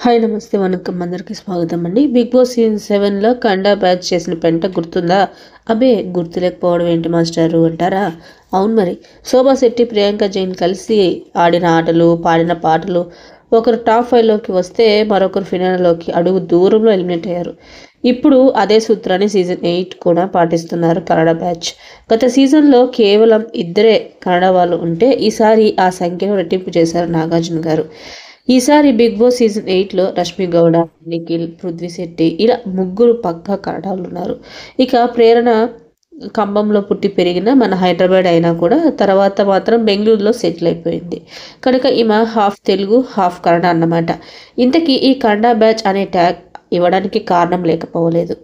Hi నమస్తే వనకం అందరికీ స్వాగతం అండి. బిగ్ బాస్ సీజన్ 7లో కండా బ్యాచ్ చేసిన పెంట గుర్తుందా? అబే గుర్తులేకపోవడం ఏంటి మాస్టారు అంటారా? అవును మరి. శోభా శెట్టి, ప్రియాంక జైన్ కలిసి ఆడిన ఆటలు, పాడిన పాటలు, ఒకరు టాప్ 5లోకి వస్తే మరొకరు ఫినాల్లోకి అడుగు దూరంలో ఎలిమినేట్ అయ్యారు. ఇప్పుడు అదే సూత్రాన్ని సీజన్ 8 కూడా పాటిస్తున్నారు కన్నడ బ్యాచ్. గత సీజన్లో కేవలం ఇద్దరే కన్నడ వాళ్ళు ఉంటే ఈసారి ఆ సంఖ్యను రెట్టింపు చేశారు నాగార్జున గారు. ఈసారి బిగ్ బాస్ సీజన్ 8లో రష్మి గౌడ, నిఖిల్, పృథ్వీ శెట్టి ఇలా ముగ్గురు పక్కా కన్నడాలు ఉన్నారు. ఇక ప్రేరణ ఖమ్మంలో పుట్టి పెరిగిన మన హైదరాబాద్ అయినా కూడా తర్వాత మాత్రం బెంగళూరులో సెటిల్ అయిపోయింది కనుక ఈమె హాఫ్ తెలుగు హాఫ్ కన్నడ అన్నమాట. ఇంతకీ ఈ కన్నడ బ్యాచ్ అనే ట్యాగ్ ఇవ్వడానికి కారణం లేకపోలేదు.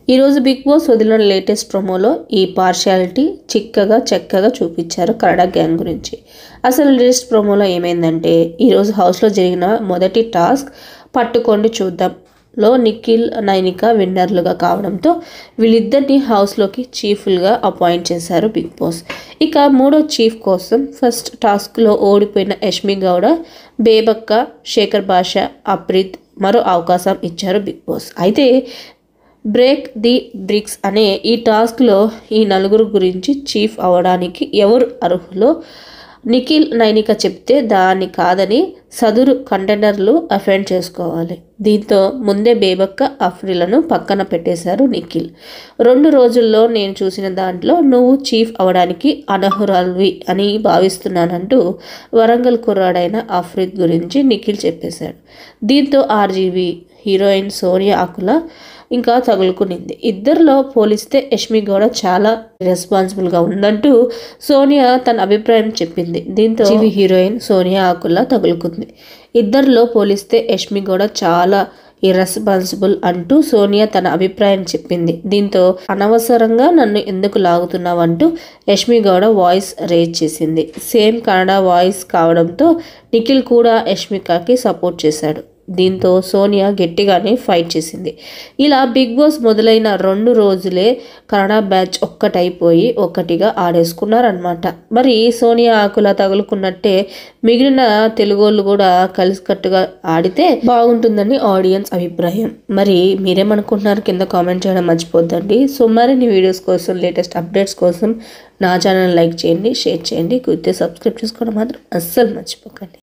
ఈరోజు బిగ్ బాస్ వదిలిన లేటెస్ట్ ప్రోమోలో ఈ పార్షియాలిటీ చక్కగా చూపించారు కన్నడ గ్యాంగ్ గురించి. అసలు లేటెస్ట్ ప్రోమోలో ఏమైందంటే, ఈరోజు హౌస్లో జరిగిన మొదటి టాస్క్ పట్టుకోండి చూద్దాంలో నిఖిల్, నైనిక విన్నర్లుగా కావడంతో వీళ్ళిద్దరిని హౌస్లోకి చీఫ్లుగా అపాయింట్ చేశారు బిగ్ బాస్. ఇక మూడో చీఫ్ కోసం ఫస్ట్ టాస్క్లో ఓడిపోయిన యష్మి గౌడ, బేబక్క, శేఖర్ భాష, అప్రీత్ మరో అవకాశం ఇచ్చారు బిగ్ బాస్. అయితే బ్రేక్ ది బ్రిక్స్ అనే ఈ టాస్క్లో ఈ నలుగురు గురించి చీఫ్ అవ్వడానికి ఎవరు అర్హులో నిఖిల్, నైనిక చెప్తే దాన్ని కాదని సదురు కంటెండర్లు అఫెండ్ చేసుకోవాలి. దీంతో ముందే బేబక్క, అఫ్రిలను పక్కన పెట్టేశారు నిఖిల్. 2 రోజుల్లో నేను చూసిన దాంట్లో నువ్వు చీఫ్ అవడానికి అనర్హురాలివి అని భావిస్తున్నానంటూ వరంగల్ కుర్రాడైన అఫ్రిద్ గురించి నిఖిల్ చెప్పేశాడు. దీంతో ఆర్జీవి హీరోయిన్ సోనియా ఆకుల ఇంకా తగులుకునింది. ఇద్దరిలో పోలిస్తే యష్మి గౌడ చాలా రెస్పాన్సిబుల్గా ఉందంటూ సోనియా తన అభిప్రాయం చెప్పింది. దీంతో హీరోయిన్ సోనియా ఆకుల తగులుకుంది. ఇద్దరిలో పోలిస్తే యష్మి గౌడ చాలా ఇర్రెస్పాన్సిబుల్ అంటూ సోనియా తన అభిప్రాయం చెప్పింది. దీంతో అనవసరంగా నన్ను ఎందుకు లాగుతున్నావంటూ యష్మి గౌడ వాయిస్ రేజ్ చేసింది. సేమ్ కన్నడ వాయిస్ కావడంతో నిఖిల్ కూడా యష్మికకి సపోర్ట్ చేశాడు. దీంతో సోనియా గట్టిగానే ఫైట్ చేసింది. ఇలా బిగ్ బాస్ మొదలైన 2 రోజులే కన్నడ బ్యాచ్ ఒక్కటైపోయి ఒక్కటిగా ఆడేసుకున్నారనమాట. మరి సోనియా ఆకుల తగులుకున్నట్టే మిగిలిన తెలుగోళ్ళు కూడా కలిసికట్టుగా ఆడితే బాగుంటుందని ఆడియన్స్ అభిప్రాయం. మరి మీరేమనుకుంటున్నారు కింద కామెంట్ చేయడం మర్చిపోద్దండి. సో మరిన్ని వీడియోస్ కోసం, లేటెస్ట్ అప్డేట్స్ కోసం నా ఛానల్ లైక్ చేయండి, షేర్ చేయండి, కుదిరితే సబ్స్క్రైబ్ చేసుకోవడం మాత్రం అస్సలు మర్చిపోకండి.